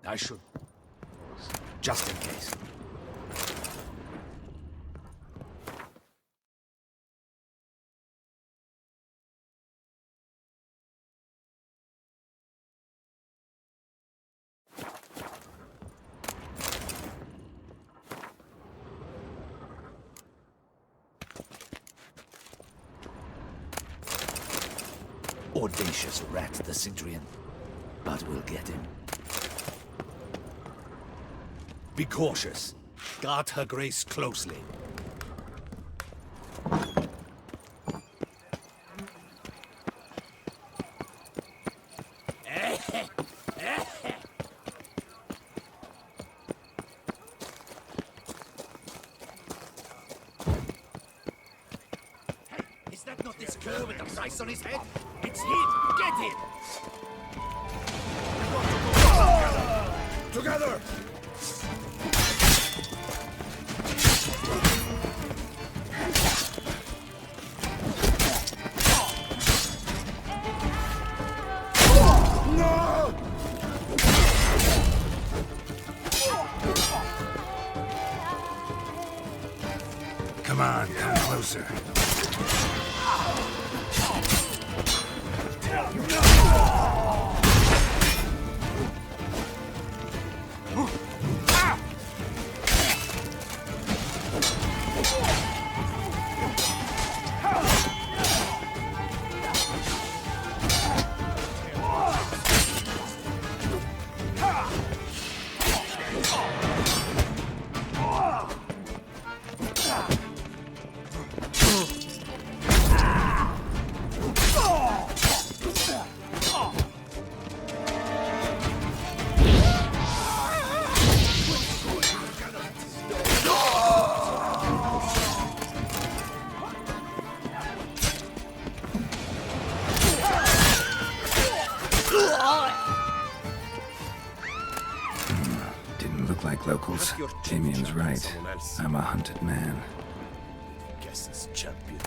I should... just in case. Audacious rat, the Cintrian. But we'll get him. Be cautious. Guard her grace closely. Is that not this cur with the price on his head? It's him! Get him! Together! No! Come on, come closer. Didn't look like locals. Damien's right. I'm a hunted man. Guess it's champion.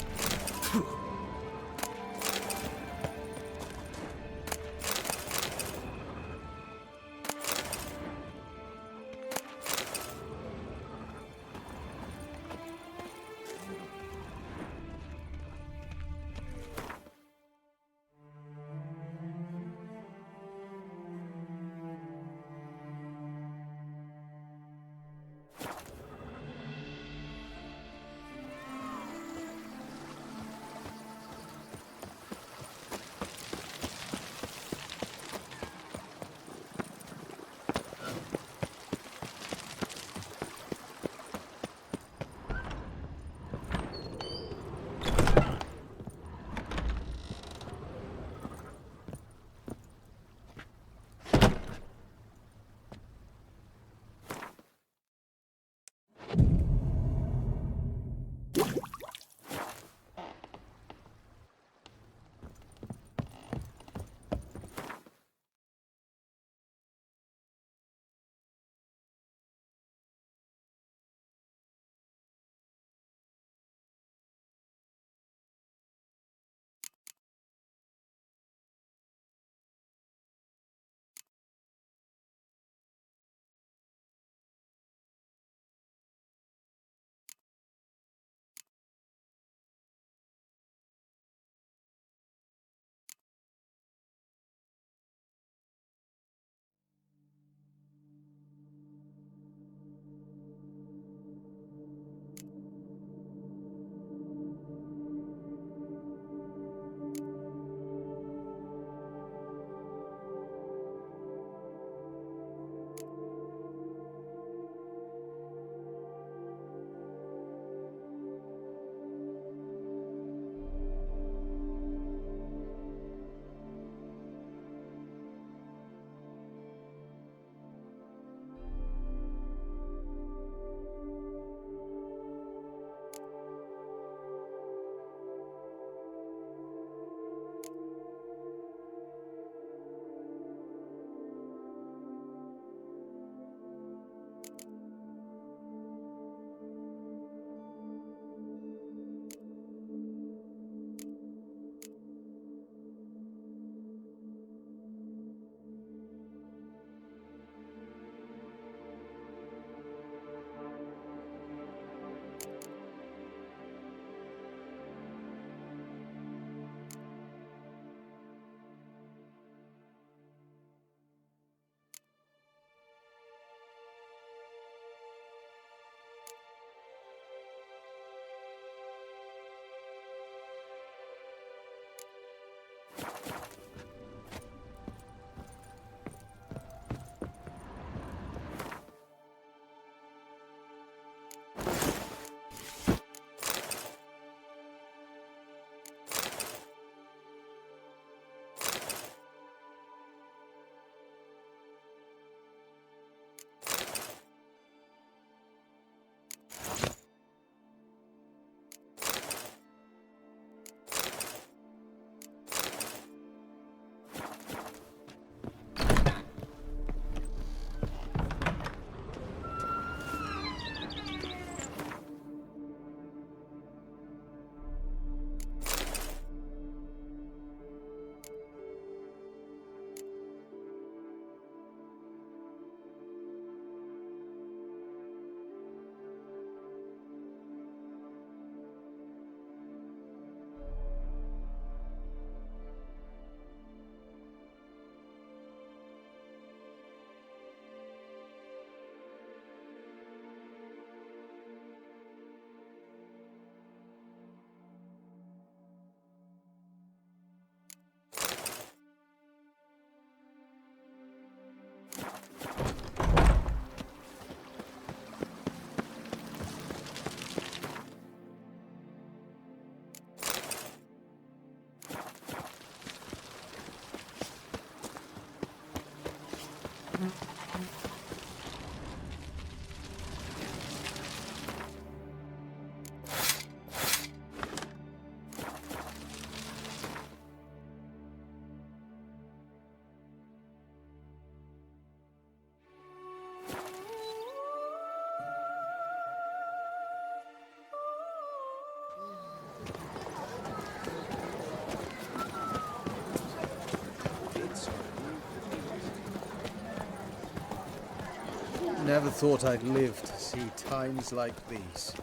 Never thought I'd live to see times like these.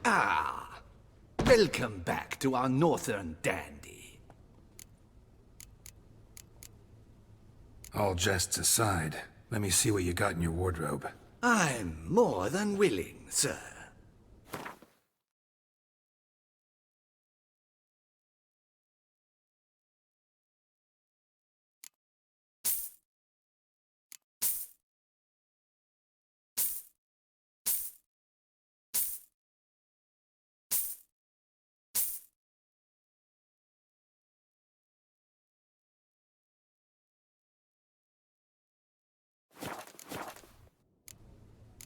Ah, welcome back to our northern dandy. All jests aside, let me see what you got in your wardrobe. I'm more than willing, sir.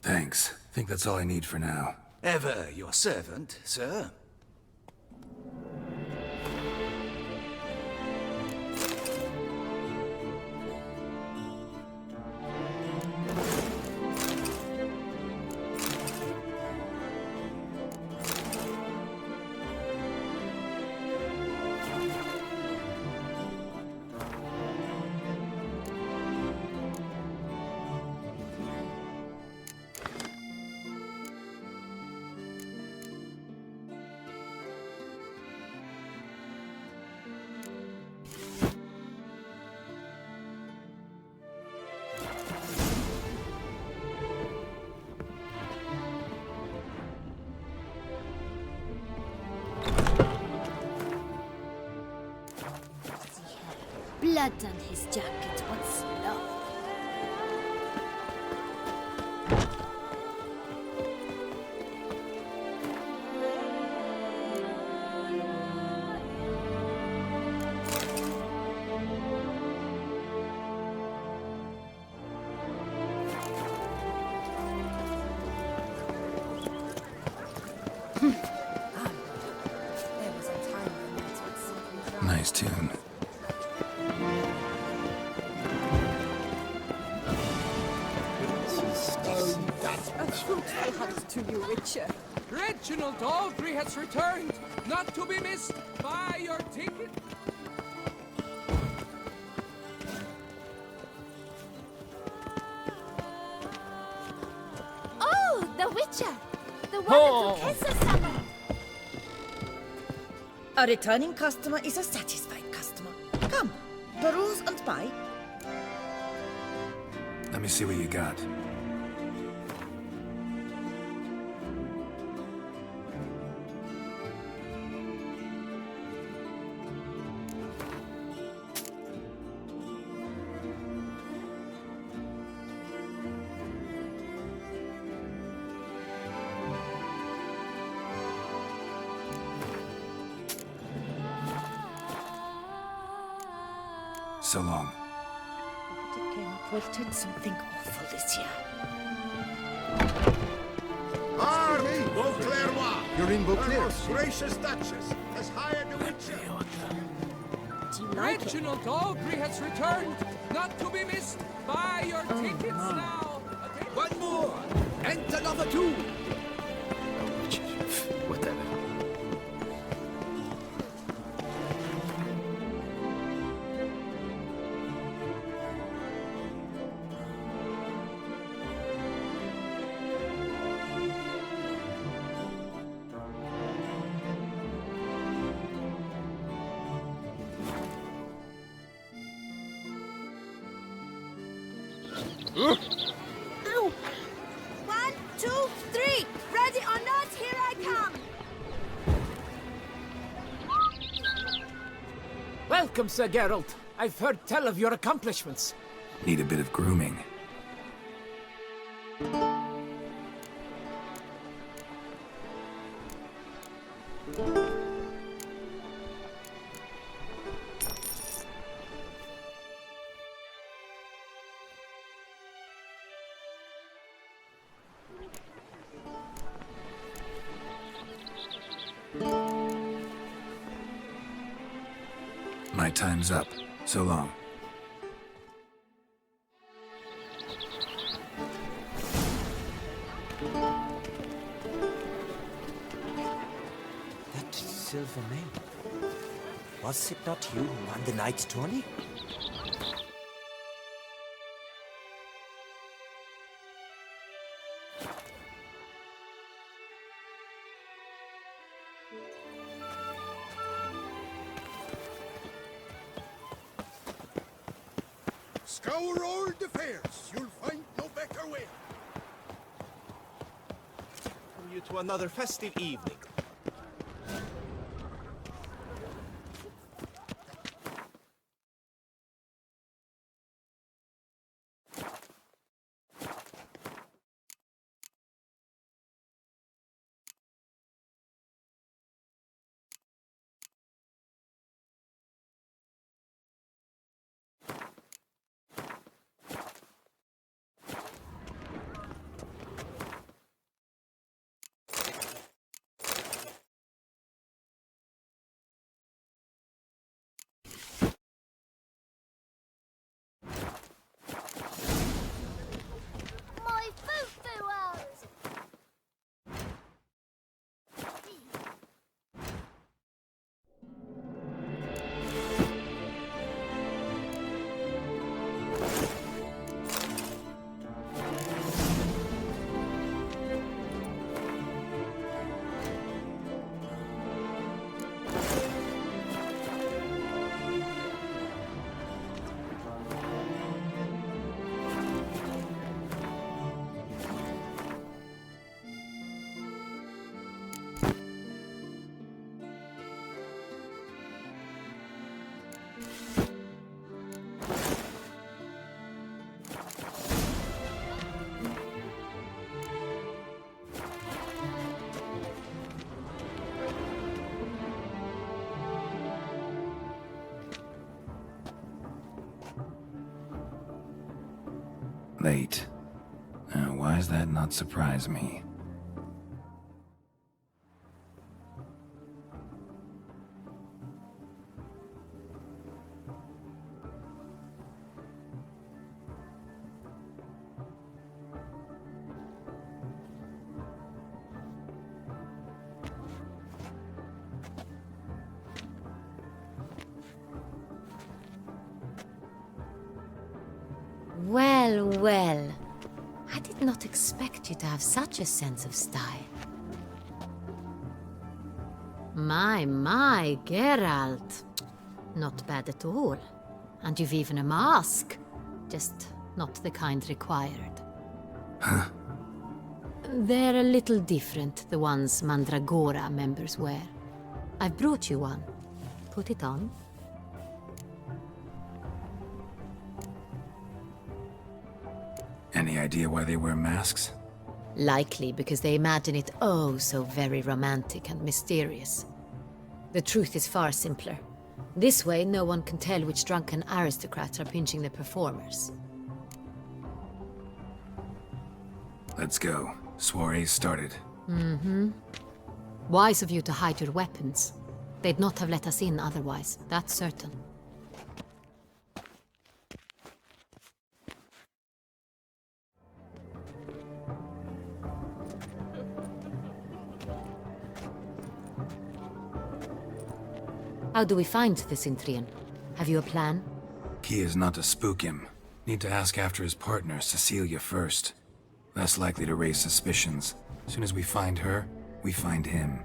Thanks. Think that's all I need for now. Ever your servant, sir. Blood on his jacket, what's love? There was a time when that's what simply drives. Nice tune. A fruitful hunt to you, Witcher. Reginald Aldry has returned, not to be missed. Buy your ticket. Oh, the Witcher! The one that TURKCE summoned! A returning customer is a satisfied customer. Come, peruse and buy. Let me see what you got. So long. It came up with something awful this year. Army, Beauclerc! You're in Beauclair. Most gracious Duchess has hired the Witcher. Do you like it? Reginald Aldry has returned, not to be missed. Buy your tickets now. One more, and another two. Whatever. Ow! 1, 2, 3! Ready or not, here I come! Welcome, Sir Geralt. I've heard tell of your accomplishments. Need a bit of grooming. My time's up. So long. That silver name. Was it not you who won the night tourney? Scour all the fairs. You'll find no better way. Welcome you to another festive evening. My foo-foo hours! Late. Why does that not surprise me? Well, well. I did not expect you to have such a sense of style. My, Geralt. Not bad at all. And you've even a mask. Just not the kind required. Huh? They're a little different, the ones Mandragora members wear. I've brought you one. Put it on. Any idea why they wear masks? Likely because they imagine it oh so very romantic and mysterious. The truth is far simpler. This way, no one can tell which drunken aristocrats are pinching the performers. Let's go. Soiree's started. Mm-hmm. Wise of you to hide your weapons. They'd not have let us in otherwise, that's certain. How do we find the Cintrian? Have you a plan? Key is not to spook him. Need to ask after his partner, Cecilia, first. Less likely to raise suspicions. Soon as we find her, we find him.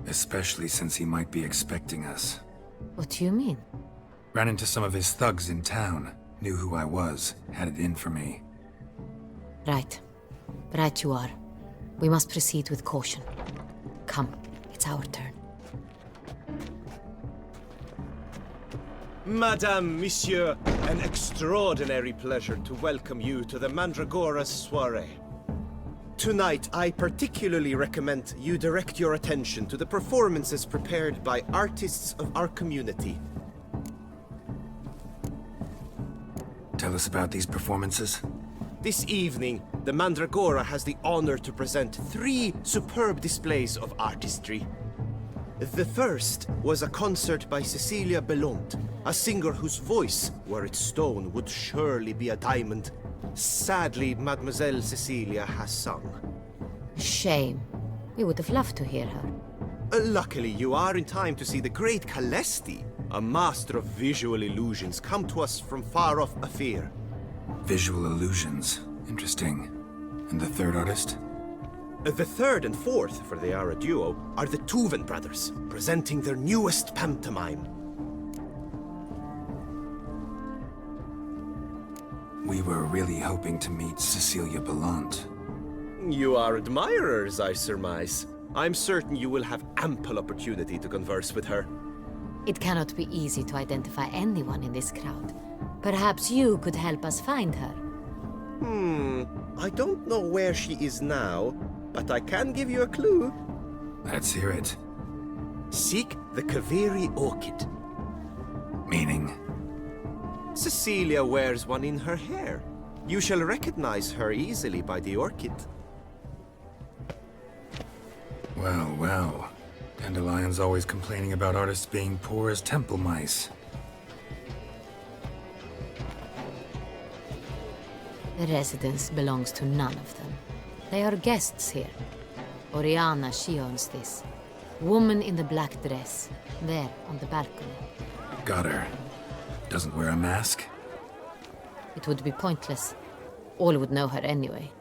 Especially since he might be expecting us. What do you mean? Ran into some of his thugs in town. Knew who I was. Had it in for me. Right. Right you are. We must proceed with caution. Come, it's our turn. Madame, Monsieur, an extraordinary pleasure to welcome you to the Mandragora's soiree. Tonight, I particularly recommend you direct your attention to the performances prepared by artists of our community. Tell us about these performances. This evening, the Mandragora has the honor to present 3 superb displays of artistry. The first was a concert by Cecilia Belont, a singer whose voice, were it stone, would surely be a diamond. Sadly, Mademoiselle Cecilia has sung. Shame. We would have loved to hear her. Luckily, you are in time to see the great Calesti, a master of visual illusions, come to us from far off Afir. Visual illusions. Interesting. And the third artist? The third and fourth, for they are a duo, are the Tuven brothers, presenting their newest pantomime. We were really hoping to meet Cecilia Belant. You are admirers, I surmise. I'm certain you will have ample opportunity to converse with her. It cannot be easy to identify anyone in this crowd. Perhaps you could help us find her. I don't know where she is now, but I can give you a clue. Let's hear it. Seek the Kaveri orchid. Meaning? Cecilia wears one in her hair. You shall recognize her easily by the orchid. Well, well. Dandelion's always complaining about artists being poor as temple mice. The residence belongs to none of them. They are guests here. Oriana, she owns this. Woman in the black dress, there on the balcony. Got her. Doesn't wear a mask? It would be pointless. All would know her anyway.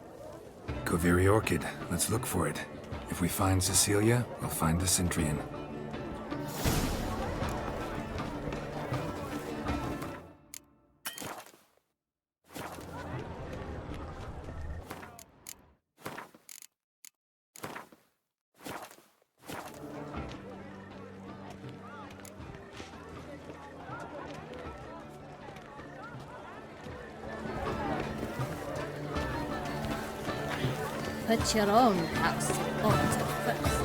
Kaveri Orchid. Let's look for it. If we find Cecilia, we'll find the Centurion. Put your own house in order first.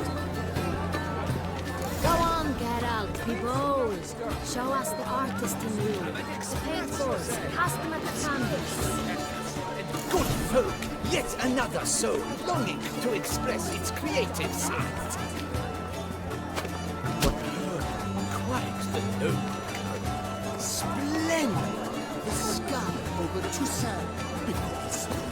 Go on, Geralt, be bold. Show us the artist in you. Paintballs, cast them at the canvas. Good folk, yet another soul longing to express its creative side. What quite the noble. Splendid! The sky over Toussaint before the storm.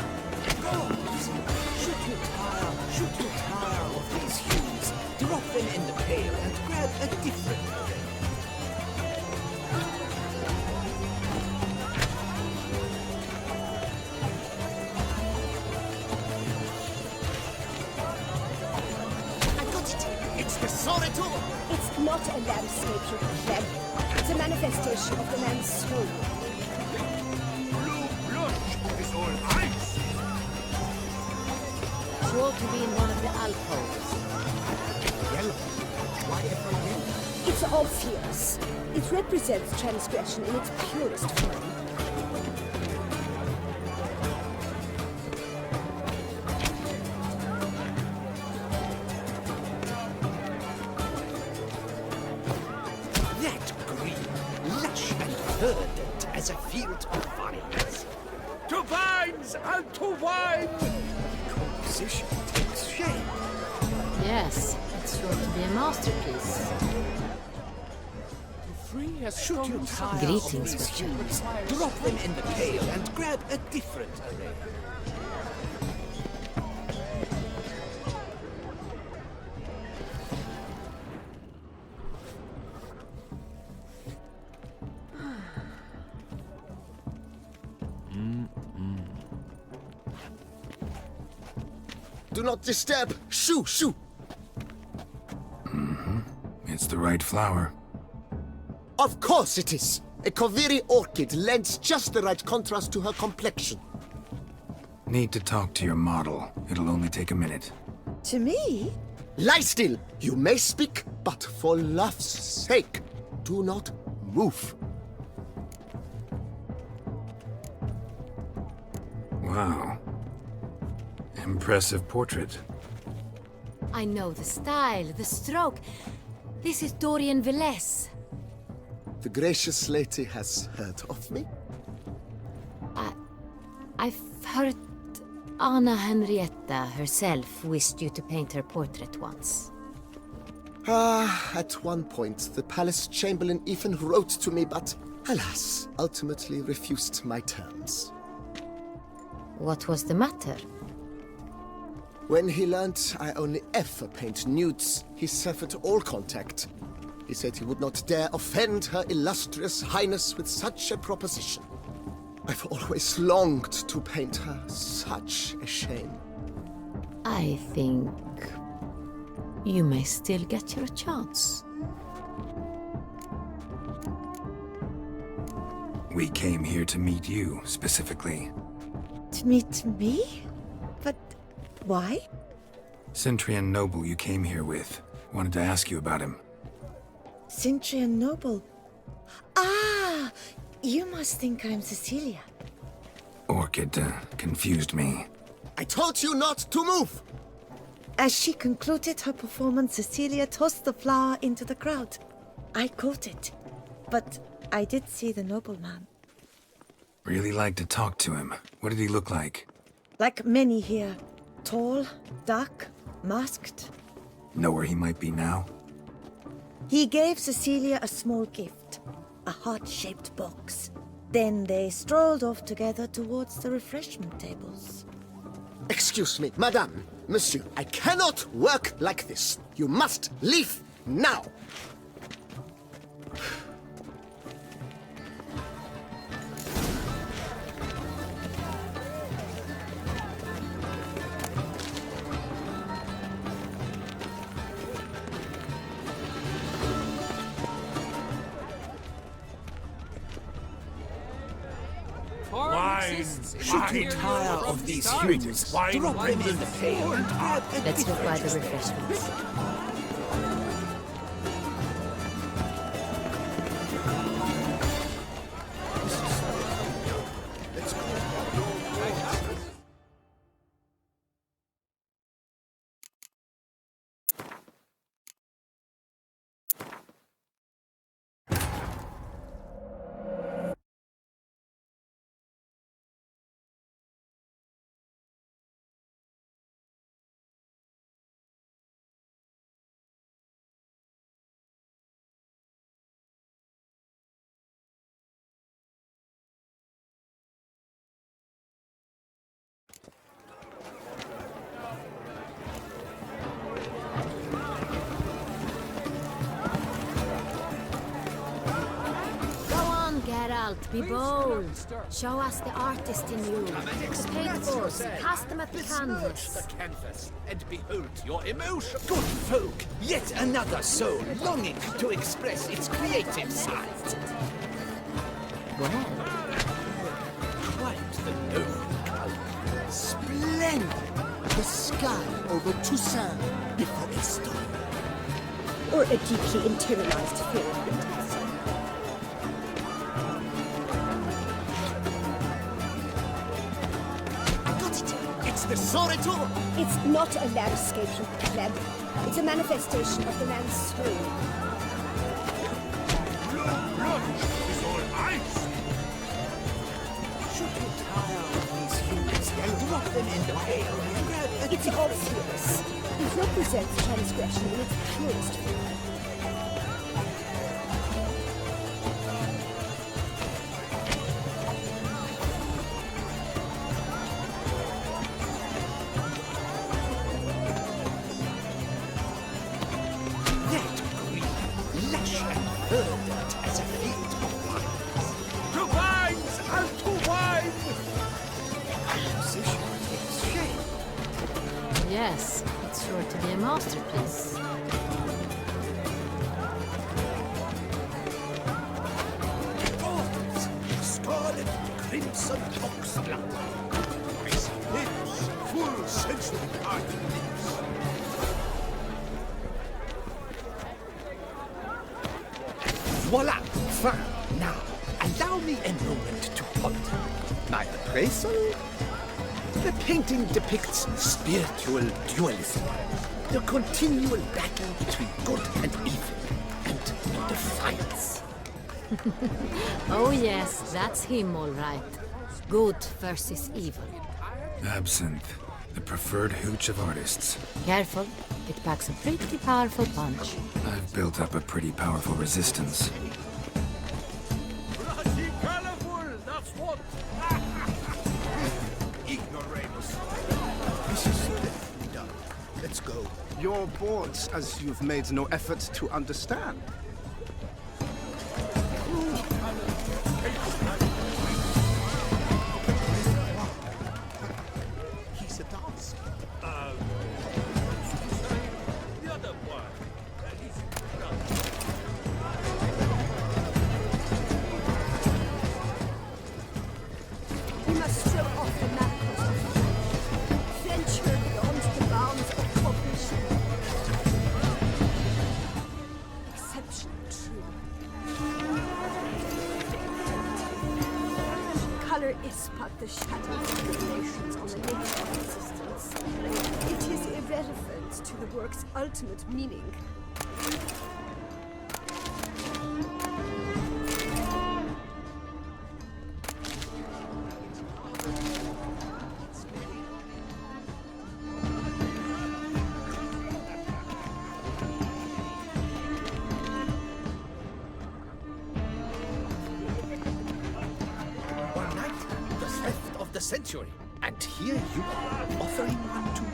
Should you tire of these hues, drop them in the pail and grab a different array. I got it! It's the solitude! It's not a landscape, you pleb. It's a manifestation of the man's soul. Blue blush is all ice. Sure to be in one of the alcoves. Yellow. Why ever yellow? It's obvious. It represents transgression in its purest form. That green, lush and verdant as a field of vines. To vines and to wine! Composition takes shape. Yes, it's sure to be a masterpiece. Free has Should you tire Greetings, of these Witcher. hues, drop them in the pail and grab a different array. Do not disturb! Shoo, shoo! It's the right flower. Of course it is! A Kaveri orchid lends just the right contrast to her complexion. Need to talk to your model. It'll only take a minute. To me? Lie still! You may speak, but for love's sake, do not move. Wow. Impressive portrait. I know the style, the stroke. This is Dorian Velez. The gracious lady has heard of me? I've heard Anna Henrietta herself wished you to paint her portrait once. At one point, the palace chamberlain even wrote to me, but alas, ultimately refused my terms. What was the matter? When he learned I only ever paint nudes, he severed all contact. He said he would not dare offend Her Illustrious Highness with such a proposition. I've always longed to paint her. Such a shame. I think you may still get your chance. We came here to meet you, specifically. To meet me? But why? Centrian noble you came here with. Wanted to ask you about him. Centrian noble. Ah! You must think I'm Cecilia. Orchid confused me. I told you not to move! As she concluded her performance, Cecilia tossed the flower into the crowd. I caught it, but I did see the nobleman. Really like to talk to him. What did he look like? Like many here. Tall, dark, masked. Know where he might be now? He gave Cecilia a small gift, a heart-shaped box. Then they strolled off together towards the refreshment tables. Excuse me, madame, monsieur, I cannot work like this. You must leave now. Should you tire of these hues, drop them in the pail and grab a Let's look by the different refreshments. Geralt, be bold. Show us the artist in you. The paintballs, cast them at the canvas. the canvas and behold your emotion. Good folk, yet another soul longing to express its creative side. Well, Quite the noble color. Splendid! The sky over Toussaint before a storm. Or a deeply internalized fear of winter. It's the Soretor! It's not a landscape, you pleb. It's a manifestation of the man's soul. Blood is all ice. Should you tire of these hues, then drop them in the pail and grab a It's obvious. It represents transgression in its purest form. yes, it's sure to be a masterpiece. Scarlet crimson oxblood. His lips, full sensual garden lips. Voila! Fin! Now, allow me a moment to ponder. My appraisal? The painting depicts spiritual dualism, the continual battle between good and evil, and defiance. Oh yes, that's him all right. Good versus evil. Absinthe, the preferred hooch of artists. Careful, it packs a pretty powerful punch. I've built up a pretty powerful resistance. Bloody colorful, that's what! Ignoramus. This is splendid. ago. You're bored, as you've made no effort to understand. He's a dance. The other one. We must show off the manacles of venture beyond the bounds of cognition. Exception true. Color is but the shadow of relations on the nature of existence. It is irrelevant to the work's ultimate meaning. One night, the theft of the century. And here you are, offering one to me.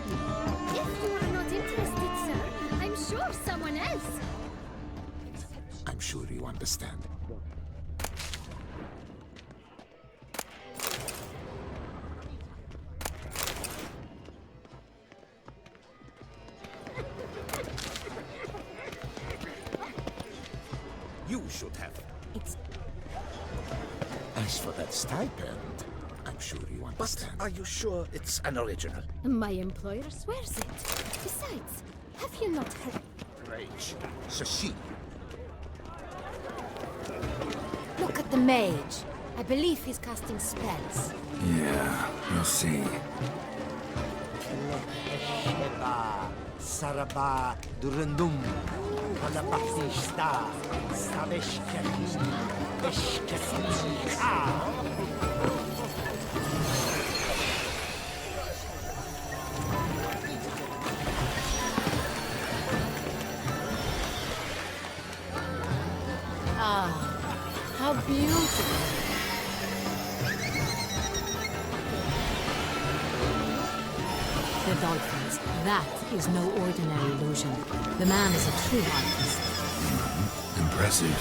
If you are not interested, sir, I'm sure someone else. I'm sure you understand. You should have. As for that stipend, I'm sure you understand. But are you sure it's an original? My employer swears it. Besides, have you not heard? Rage. Cecile. Look at the mage. I believe he's casting spells. Yeah, we'll see. Sheba, Saraba, Durundum, Kalapakista, Sabeshkati, How beautiful. The dolphins. That is no ordinary illusion. The man is a true artist. Impressive.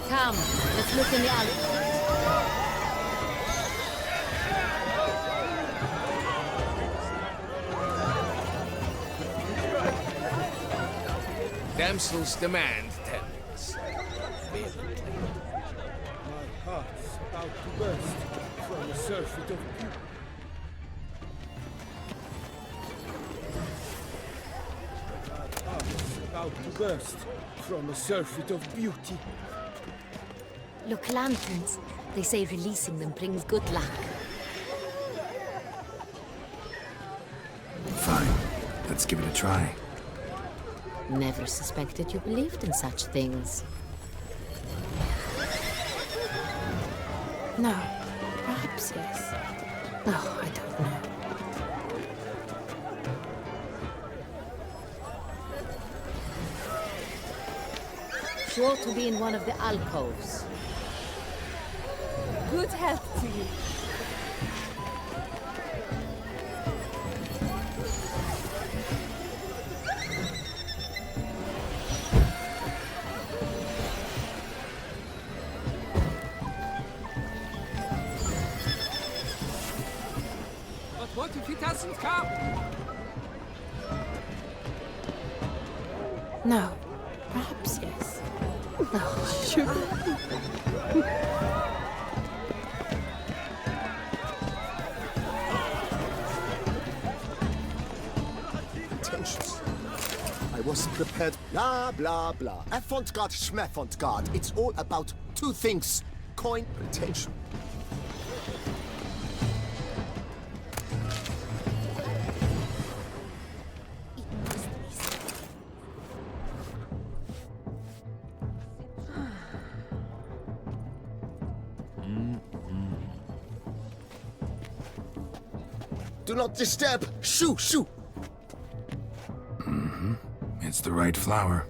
Come, let's look in the alley. Damsels demand tendance. My heart's about to burst from the surfeit of beauty. My heart's about to burst from a surfeit of beauty. Look, lanterns. They say releasing them brings good luck. Fine. Let's give it a try. Never suspected you believed in such things. No, perhaps yes. No, I don't know. She ought to be in one of the alcoves. Good health to you. But what if it hasn't come? No, perhaps yes. No, sure. Tensions. I was prepared. Blah, blah, blah. Avant-garde, schmavant-garde. It's all about two things. Coin, pretension. Do not disturb! Shoo, shoo! It's the right flower.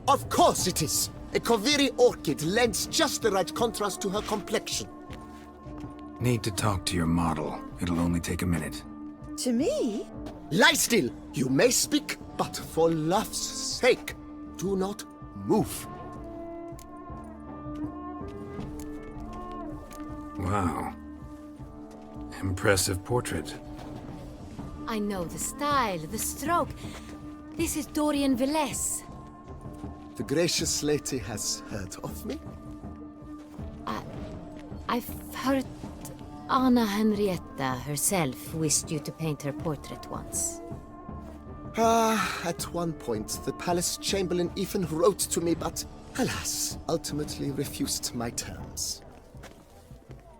Of course it is! A Koviri orchid lends just the right contrast to her complexion. Need to talk to your model. It'll only take a minute. To me? Lie still! You may speak, but for love's sake, do not move. Wow. Impressive portrait. I know the style, the stroke. This is Dorian Velez. The gracious lady has heard of me? I've heard Anna Henrietta herself wished you to paint her portrait once. At one point, the palace chamberlain even wrote to me, but alas, ultimately refused my terms.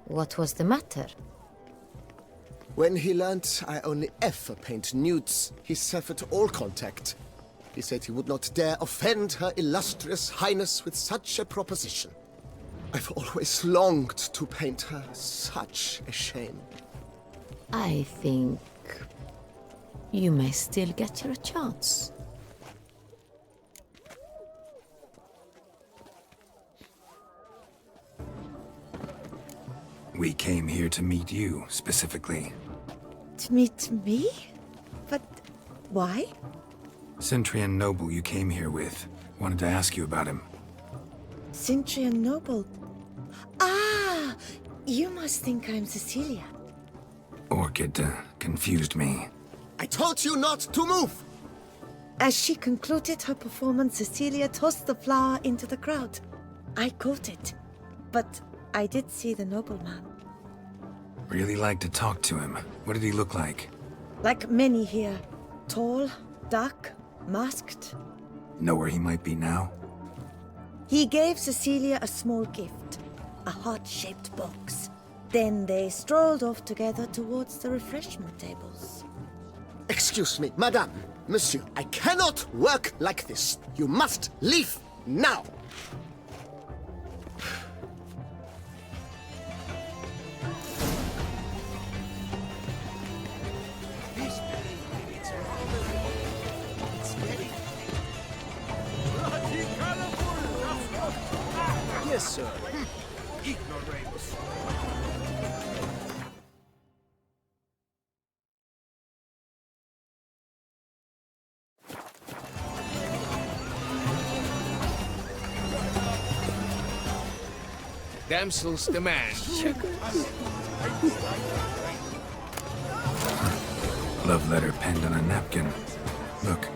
What was the matter? When he learned I only ever paint nudes, he severed all contact. He said he would not dare offend her illustrious highness with such a proposition. I've always longed to paint her. Such a shame. I think you may still get your chance. We came here to meet you, specifically. To meet me? But why? Centrian noble you came here with. Wanted to ask you about him. Centrian noble. Ah! You must think I'm Cecilia. Orchid confused me. I told you not to move! As she concluded her performance, Cecilia tossed the flower into the crowd. I caught it, but I did see the nobleman. Really like to talk to him. What did he look like? Like many here. Tall, dark, masked. Know where he might be now? He gave Cecilia a small gift, a heart-shaped box. Then they strolled off together towards the refreshment tables. Excuse me, madame, monsieur, I cannot work like this. You must leave now. Yes, sir. Ignoramus. Damsel's demand. Love letter penned on a napkin. Look.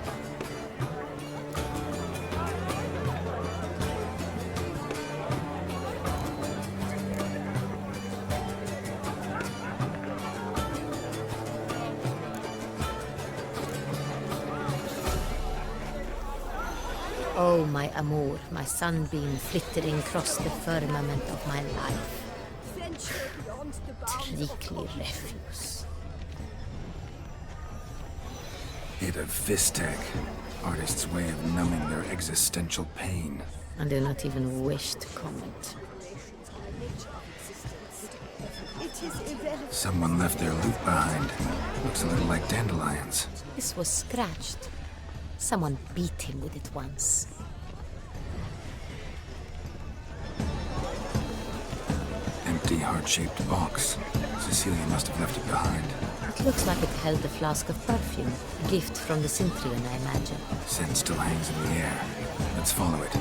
Oh, my amour, my sunbeam flittering across the firmament of my life. Venture beyond the bounds of Treacly refuse. Hit of Vistek. Artist's way of numbing their existential pain. I do not even wish to comment. it is irrelevant. Someone left their loot behind. Looks a little like dandelions. This was scratched. Someone beat him with it once. Empty heart-shaped box. Cecilia must have left it behind. It looks like it held a flask of perfume. A gift from the Cintrian, I imagine. Scent still hangs in the air. Let's follow it.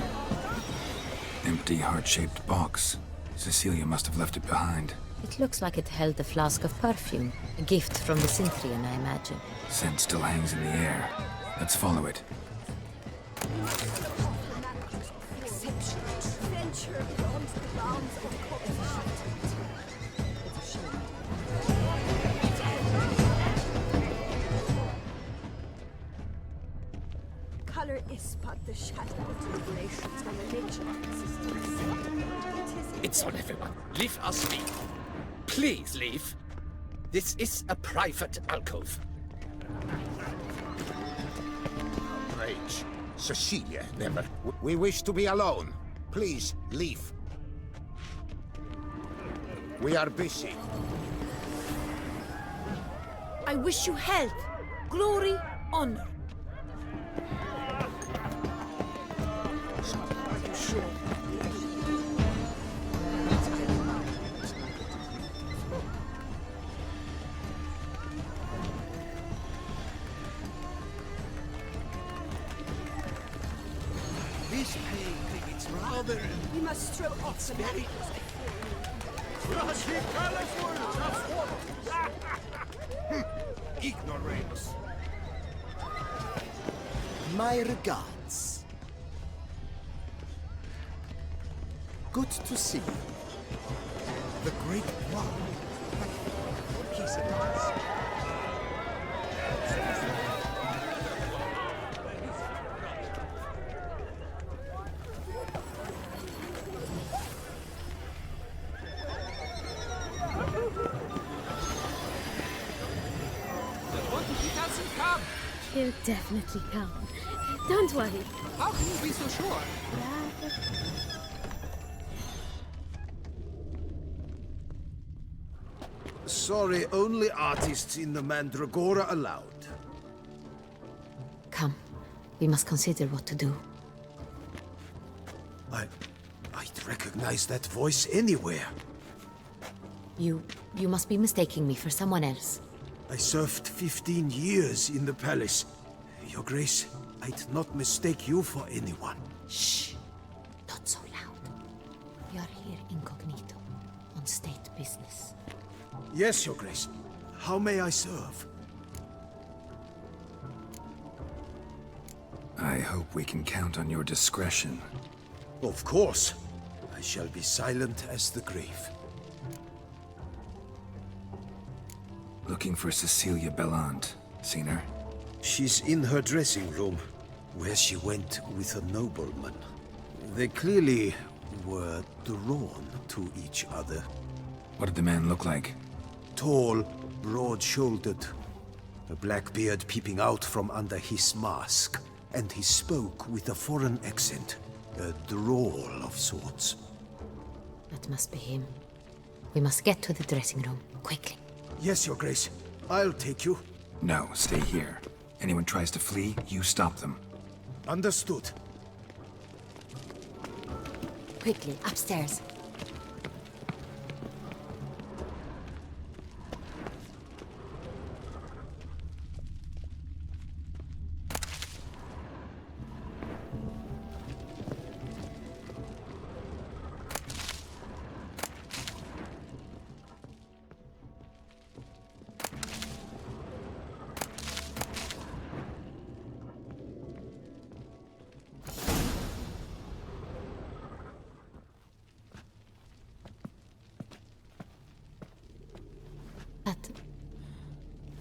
Empty heart-shaped box. Cecilia must have left it behind. It looks like it held a flask of perfume. A gift from the Cintrian, I imagine. Scent still hangs in the air. Let's follow it. Venture beyond the bounds of color is but the shadow of liberations from the nature of existence. It's on everyone. Leave us be. Please leave. This is a private alcove. Rage. Cecilia, never. We wish to be alone. Please, leave. We are busy. I wish you health, glory, honor. This painting, it's rather... We must throw off It's the very... Ignoramus. My regards. Good to see you. The Great One. He's a nice. The 20,000 come! He'll definitely come. Don't worry. How can you be so sure? Sorry, only artists in the Mandragora allowed. Come. We must consider what to do. I'd recognize that voice anywhere. You must be mistaking me for someone else. I served 15 years in the palace. Your Grace, I'd not mistake you for anyone. Shh! Not so loud. We are here incognito, on state business. Yes, Your Grace. How may I serve? I hope we can count on your discretion. Of course. I shall be silent as the grave. Looking for Cecilia Bellant. Seen her? She's in her dressing room, where she went with a nobleman. They clearly were drawn to each other. What did the man look like? Tall, broad-shouldered, a black beard peeping out from under his mask, and he spoke with a foreign accent, a drawl of sorts. That must be him. We must get to the dressing room, quickly. Yes, Your Grace. I'll take you. No, stay here. Anyone tries to flee, you stop them. Understood. Quickly, upstairs.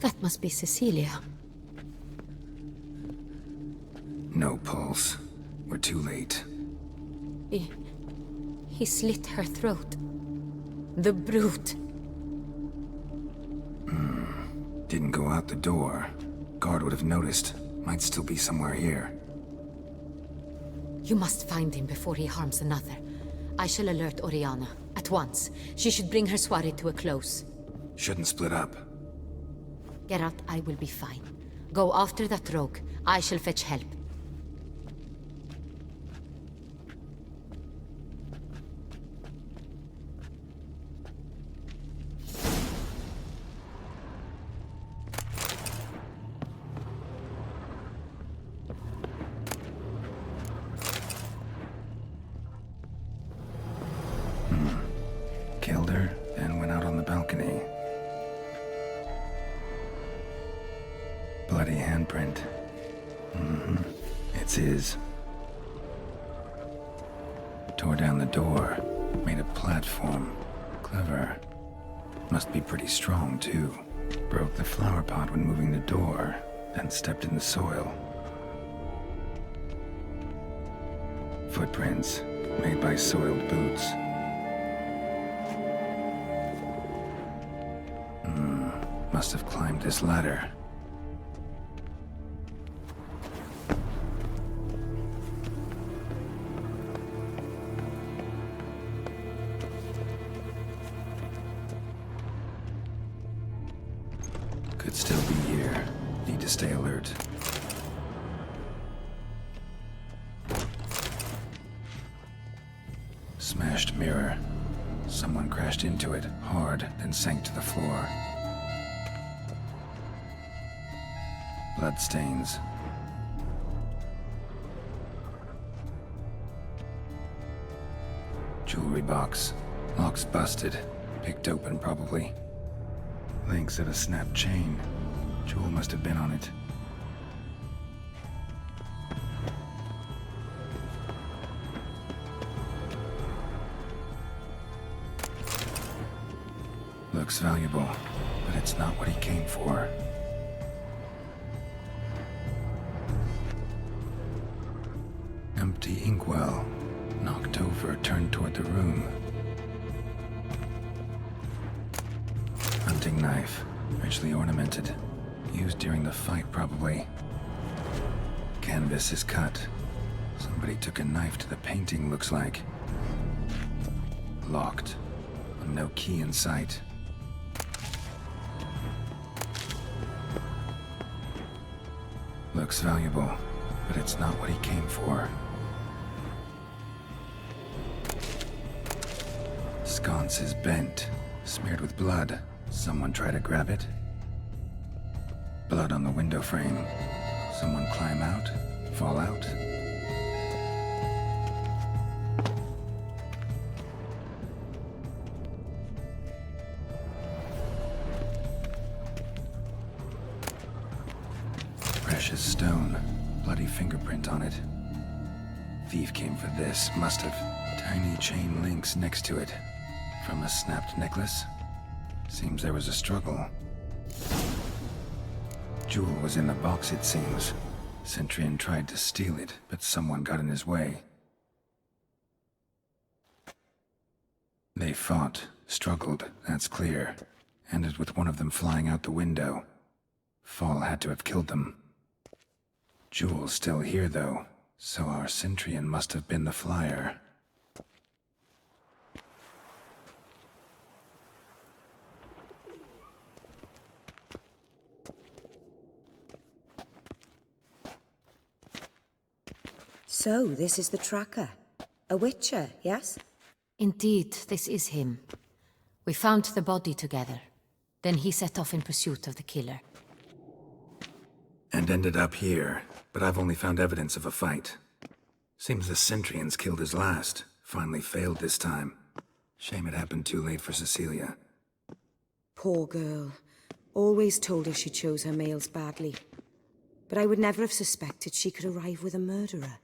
That must be Cecilia. No pulse. We're too late. He slit her throat. The brute. Didn't go out the door. Guard would have noticed. Might still be somewhere here. You must find him before he harms another. I shall alert Oriana. At once. She should bring her soirée to a close. Shouldn't split up. Geralt, I will be fine. Go after that rogue. I shall fetch help. Killed her, and went out on the balcony. Bloody handprint. It's his. Tore down the door. Made a platform. Clever. Must be pretty strong, too. Broke the flower pot when moving the door, then stepped in the soil. Footprints, made by soiled boots. Must have climbed this ladder. Could still be here. Need to stay alert. smashed mirror. Someone crashed into it, hard, then sank to the floor. Bloodstains. Jewelry box. Lock's busted. Picked open, probably. Links of a snapped chain. Jewel must have been on it. Looks valuable, but it's not what he came for. Empty inkwell. Knocked over, turned toward the room. Hunting knife. Richly ornamented. Used during the fight, probably. Canvas is cut. Somebody took a knife to the painting, looks like. Locked. And no key in sight. Looks valuable, but it's not what he came for. Sconce is bent, smeared with blood. Someone try to grab it? Blood on the window frame. Someone climb out? Fall out? Precious stone. Bloody fingerprint on it. Thief came for this, must have. Tiny chain links next to it. From a snapped necklace? Seems there was a struggle. Jewel was in the box, it seems. Centurion tried to steal it, but someone got in his way. They fought, struggled, that's clear. Ended with one of them flying out the window. Fall had to have killed them. Jewel's still here, though, so our Centurion must have been the flyer. So, this is the tracker. A witcher, yes? Indeed, this is him. We found the body together. Then he set off in pursuit of the killer. And ended up here, but I've only found evidence of a fight. Seems the Centurions killed his last. Finally failed this time. Shame it happened too late for Cecilia. Poor girl. Always told her she chose her males badly. But I would never have suspected she could arrive with a murderer.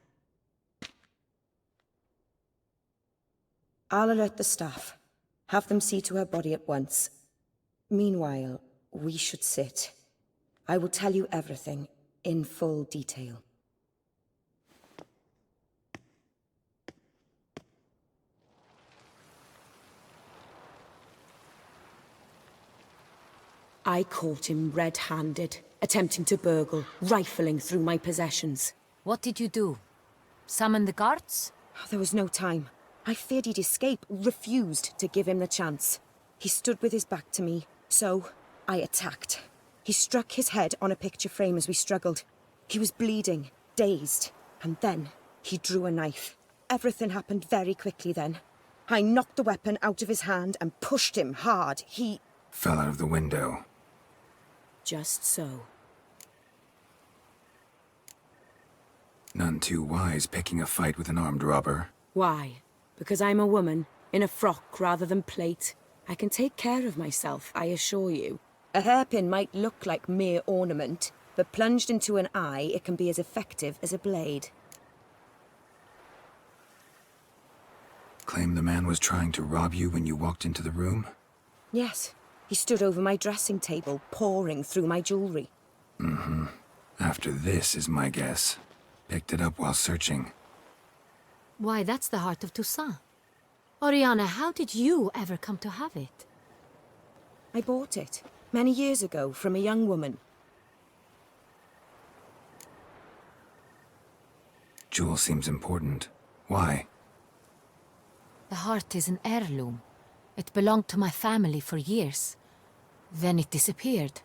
I'll alert the staff. Have them see to her body at once. Meanwhile, we should sit. I will tell you everything, in full detail. I caught him red-handed, attempting to burgle, rifling through my possessions. What did you do? Summon the guards? There was no time. I feared he'd escape, refused to give him the chance. He stood with his back to me, so I attacked. He struck his head on a picture frame as we struggled. He was bleeding, dazed, and then he drew a knife. Everything happened very quickly then. I knocked the weapon out of his hand and pushed him hard. He fell out of the window. Just so. None too wise picking a fight with an armed robber. Why? Because I'm a woman, in a frock rather than plate. I can take care of myself, I assure you. A hairpin might look like mere ornament, but plunged into an eye, it can be as effective as a blade. Claim the man was trying to rob you when you walked into the room? Yes. He stood over my dressing table, pouring through my jewelry. Mm-hmm. After this is my guess. Picked it up while searching. Why, that's the heart of Toussaint. Oriana, how did you ever come to have it? I bought it, many years ago, from a young woman. Jewel seems important. Why? The heart is an heirloom. It belonged to my family for years. Then it disappeared.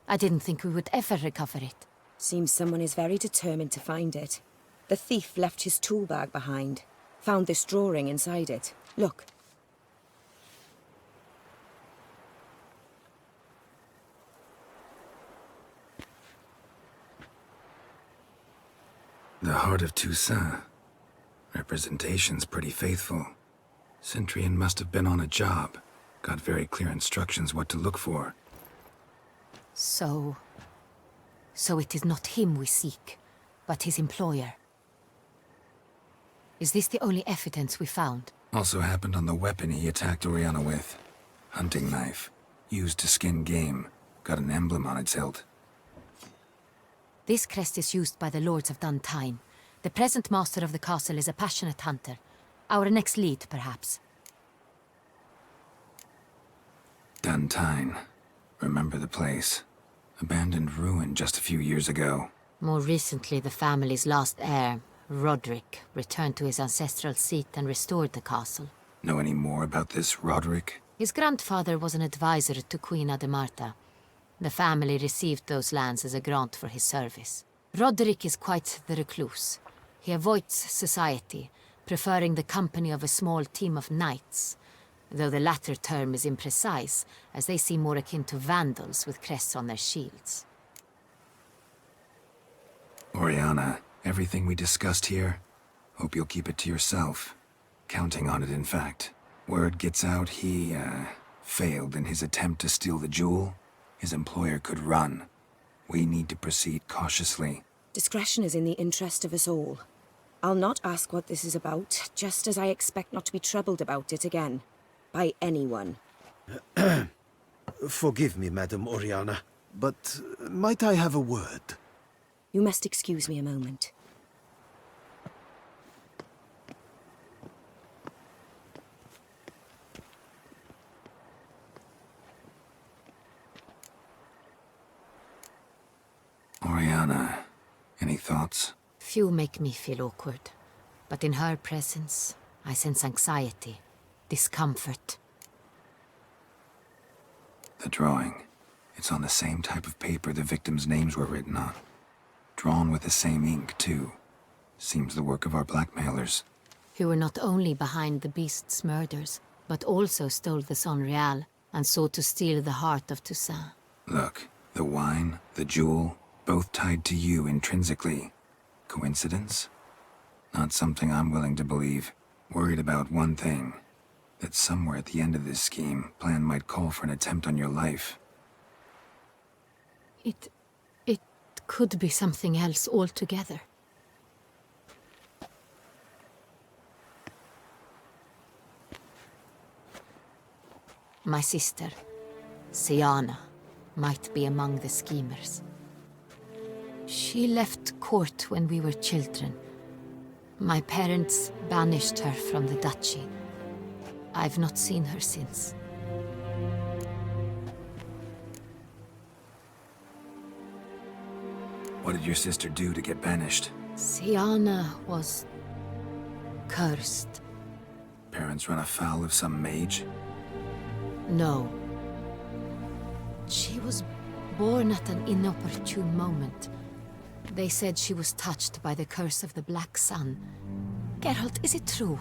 I didn't think we would ever recover it. Seems someone is very determined to find it. The thief left his tool bag behind. Found this drawing inside it. Look. The heart of TURKCE. Representation's pretty faithful. Centurion must have been on a job. Got very clear instructions what to look for. So it is not him we seek, but his employer. Is this the only evidence we found? Also happened on the weapon he attacked Oriana with. Hunting knife. Used to skin game. Got an emblem on its hilt. This crest is used by the Lords of Duntine. The present master of the castle is a passionate hunter. Our next lead, perhaps. Duntine. Remember the place. Abandoned ruin just a few years ago. More recently, the family's last heir, Roderick, returned to his ancestral seat and restored the castle. Know any more about this Roderick? His grandfather was an advisor to Queen Ademarta. The family received those lands as a grant for his service. Roderick is quite the recluse. He avoids society, preferring the company of a small team of knights, though the latter term is imprecise, as they seem more akin to vandals with crests on their shields. Oriana, everything we discussed here, hope you'll keep it to yourself. Counting on it, in fact. Word gets out he, failed in his attempt to steal the jewel. His employer could run. We need to proceed cautiously. Discretion is in the interest of us all. I'll not ask what this is about, just as I expect not to be troubled about it again. By anyone. Forgive me, Madam Oriana, but might I have a word? You must excuse me a moment. Oriana, any thoughts? Few make me feel awkward, but in her presence, I sense anxiety, discomfort. The drawing. It's on the same type of paper the victims' names were written on. Drawn with the same ink, too. Seems the work of our blackmailers. Who were not only behind the beast's murders, but also stole the Son Real and sought to steal the heart of Toussaint. Look, the wine, the jewel, both tied to you intrinsically. Coincidence? Not something I'm willing to believe. Worried about one thing. That somewhere at the end of this scheme, plan might call for an attempt on your life. It could be something else altogether. My sister, Siana, might be among the schemers. She left court when we were children. My parents banished her from the duchy. I've not seen her since. What did your sister do to get banished? Siana was cursed. Parents run afoul of some mage? No. She was born at an inopportune moment. They said she was touched by the curse of the Black Sun. Geralt, is it true?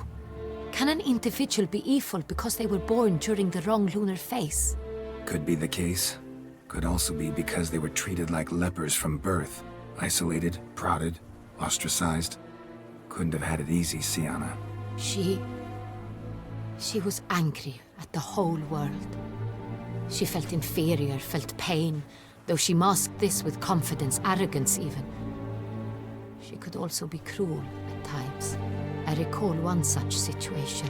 Can an individual be evil because they were born during the wrong lunar phase? Could be the case. Could also be because they were treated like lepers from birth. Isolated, prodded, ostracized. Couldn't have had it easy, Siana. She was angry at the whole world. She felt inferior, felt pain, though she masked this with confidence, arrogance even. She could also be cruel at times. I recall one such situation.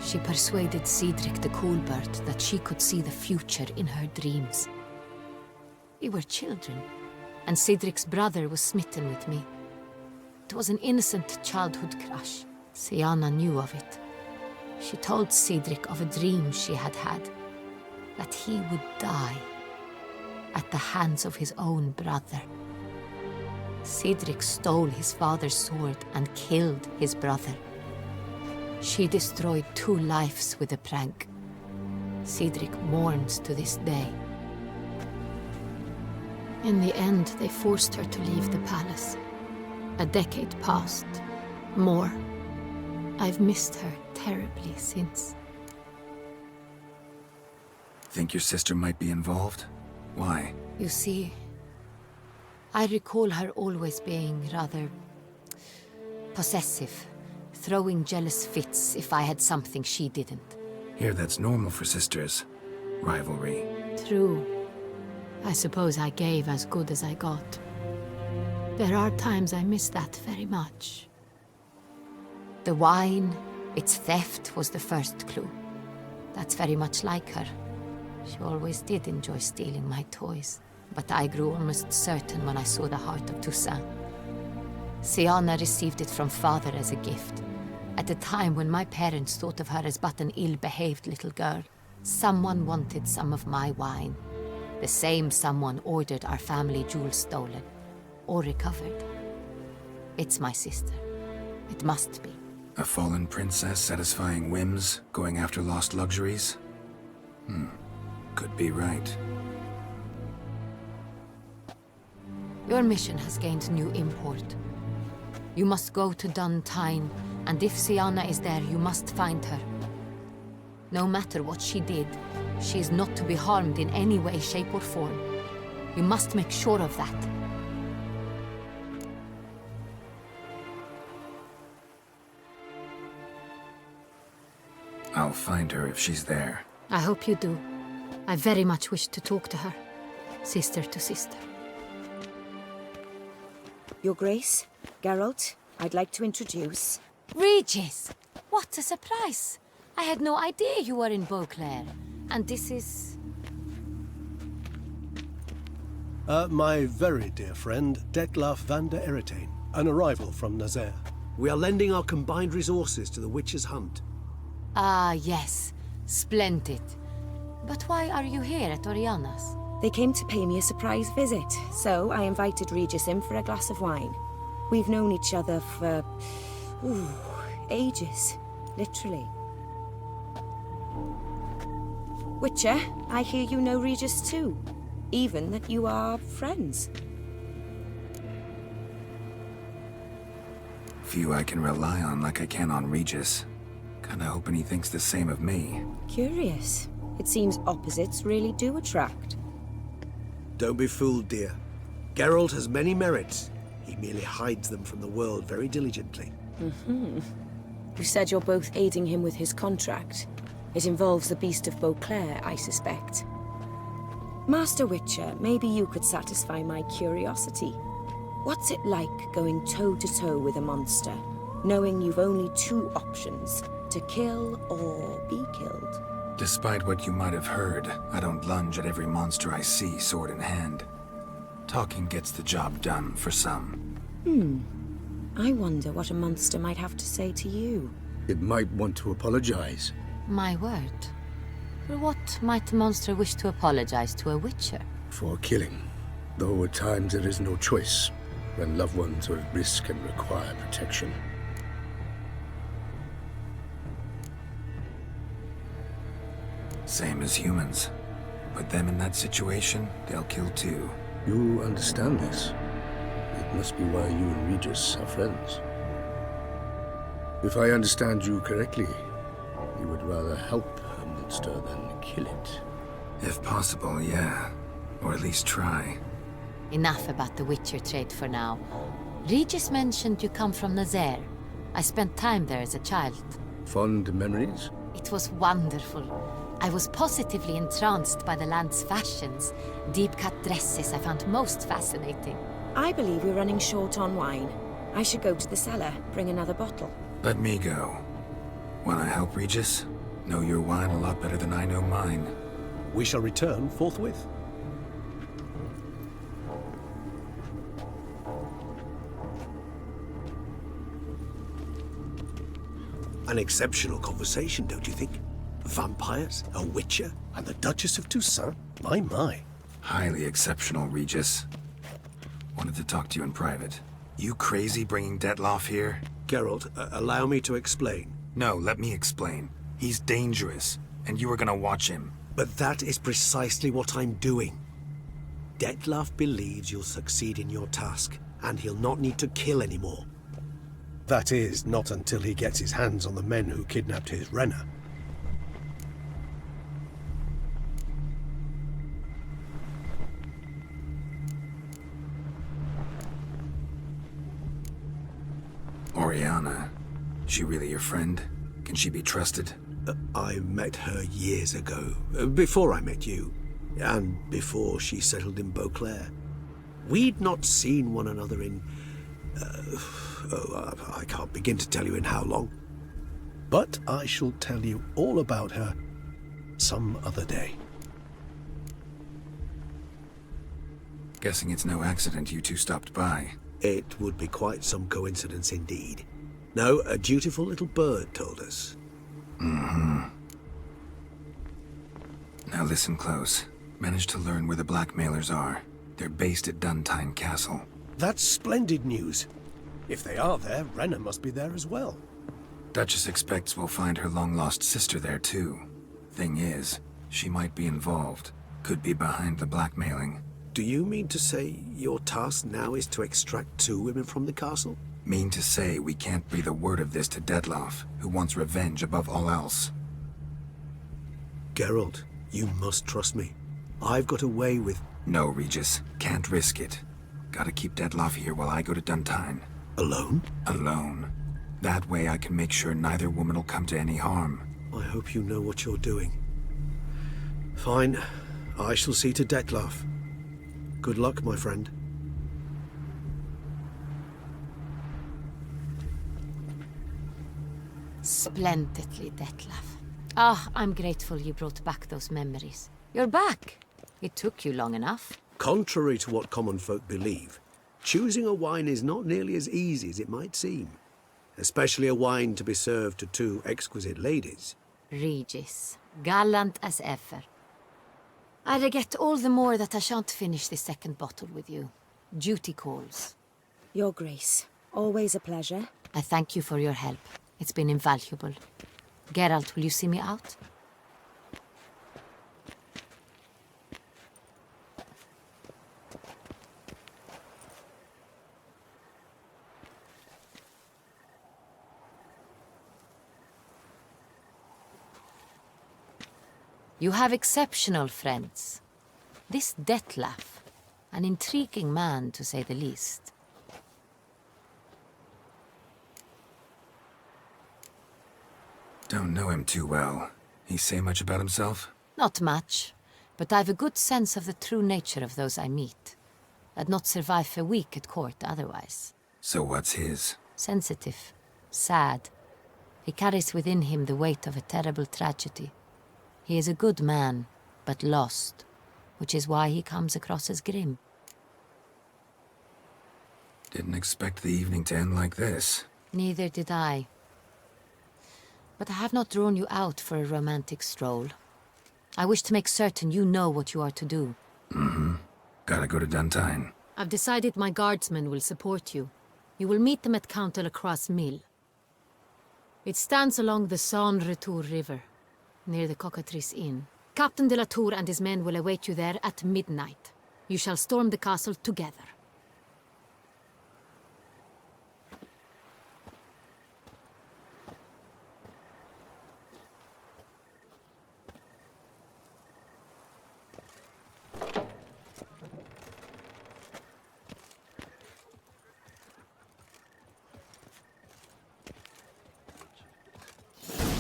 She persuaded Cedric the Coolbird that she could see the future in her dreams. We were children, and Cedric's brother was smitten with me. It was an innocent childhood crush. Siana knew of it. She told Cedric of a dream she had had, that he would die at the hands of his own brother. Cedric stole his father's sword and killed his brother. She destroyed 2 lives with a prank. Cedric mourns to this day. In the end, they forced her to leave the palace. A decade passed. More. I've missed her terribly since. Think your sister might be involved? Why? You see, I recall her always being rather possessive, throwing jealous fits if I had something she didn't. Here, that's normal for sisters. Rivalry. True. I suppose I gave as good as I got. There are times I miss that very much. The wine, its theft, was the first clue. That's very much like her. She always did enjoy stealing my toys, but I grew almost certain when I saw the heart of Toussaint. Siana received it from father as a gift. At a time when my parents thought of her as but an ill-behaved little girl, someone wanted some of my wine. The same someone ordered our family jewels stolen, or recovered. It's my sister. It must be. A fallen princess satisfying whims, going after lost luxuries? Could be right. Your mission has gained new import. You must go to Dun Tyne, and if Siana is there, you must find her. No matter what she did, she is not to be harmed in any way, shape, or form. You must make sure of that. I'll find her if she's there. I hope you do. I very much wish to talk to her. Sister to sister. Your Grace, Geralt, I'd like to introduce... Regis! What a surprise! I had no idea you were in Beauclair. And this is... My very dear friend, Detlaf van der Eretain, an arrival from Nazaire. We are lending our combined resources to the Witch's Hunt. Ah, yes. Splendid. But why are you here at Oriana's? They came to pay me a surprise visit, so I invited Regis in for a glass of wine. We've known each other for... ages. Literally. Witcher, I hear you know Regis too. Even that you are friends. Few I can rely on like I can on Regis. Kinda hoping he thinks the same of me. Curious. It seems opposites really do attract. Don't be fooled, dear. Geralt has many merits. He merely hides them from the world very diligently. You said you're both aiding him with his contract. It involves the Beast of Beauclair, I suspect. Master Witcher, maybe you could satisfy my curiosity. What's it like going toe-to-toe with a monster, knowing you've only two options, to kill or be killed? Despite what you might have heard, I don't lunge at every monster I see sword in hand. Talking gets the job done for some. I wonder what a monster might have to say to you. It might want to apologize. My word. For what might a monster wish to apologize to a witcher? For killing. Though at times there is no choice, when loved ones are at risk and require protection. Same as humans. Put them in that situation, they'll kill too. You understand this. It must be why you and Regis are friends. If I understand you correctly, you would rather help a monster than kill it. If possible, yeah. Or at least try. Enough about the Witcher trade for now. Regis mentioned you come from Nazaire. I spent time there as a child. Fond memories? It was wonderful. I was positively entranced by the land's fashions. Deep-cut dresses I found most fascinating. I believe we're running short on wine. I should go to the cellar, bring another bottle. Let me go. Wanna help, Regis? Know your wine a lot better than I know mine. We shall return forthwith. An exceptional conversation, don't you think? Vampires, a witcher, And the Duchess of Toussaint? My. Highly exceptional, Regis. Wanted to talk to you in private. You crazy bringing Detlaf here? Geralt, allow me to explain. No, let me explain. He's dangerous, and you were gonna watch him. But that is precisely what I'm doing. Detlaf believes you'll succeed in your task, and he'll not need to kill anymore. That is, not until he gets his hands on the men who kidnapped his Renner. Oriana. She really your friend? Can she be trusted? I met her years ago, before I met you, and before she settled in Beauclair. We'd not seen one another in... I can't begin to tell you in how long. But I shall tell you all about her some other day. Guessing it's no accident you two stopped by. It would be quite some coincidence indeed. No, a dutiful little bird told us. Mm-hmm. Now listen close. Managed to learn where the blackmailers are. They're based at Duntine Castle. That's splendid news. If they are there, Renner must be there as well. Duchess expects we'll find her long-lost sister there too. Thing is, she might be involved. Could be behind the blackmailing. Do you mean to say your task now is to extract 2 women from the castle? Mean to say we can't breathe a word of this to Dettlaff, who wants revenge above all else. Geralt, you must trust me. I've got a way with... No, Regis. Can't risk it. Gotta keep Dettlaff here while I go to Duntine. Alone? Alone. That way I can make sure neither woman will come to any harm. I hope you know what you're doing. Fine. I shall see to Dettlaff. Good luck, my friend. Splendidly, Dettlaff. Ah, I'm grateful you brought back those memories. You're back. It took you long enough. Contrary to what common folk believe, choosing a wine is not nearly as easy as it might seem. Especially a wine to be served to 2 exquisite ladies. Regis, gallant as ever. I regret all the more that I shan't finish this 2nd bottle with you. Duty calls. Your Grace, always a pleasure. I thank you for your help. It's been invaluable. Geralt, will you see me out? You have exceptional friends. This Dettlaff, an intriguing man to say the least. Don't know him too well. He say much about himself? Not much, but I've a good sense of the true nature of those I meet. I'd not survive a week at court otherwise. So what's his? Sensitive, sad. He carries within him the weight of a terrible tragedy. He is a good man, but lost, which is why he comes across as grim. Didn't expect the evening to end like this. Neither did I. But I have not drawn you out for a romantic stroll. I wish to make certain you know what you are to do. Mm-hmm. Gotta go to Duntine. I've decided my guardsmen will support you. You will meet them at Count Delacroix's mill. It stands along the Saône-Retour River, near the Cockatrice Inn. Captain de la Tour and his men will await you there at midnight. You shall storm the castle together.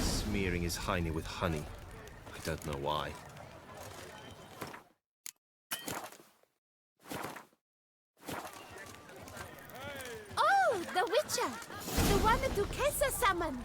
Smearing his hiney with honey. I don't know why. Oh, the Witcher! The one the TURKCE summoned!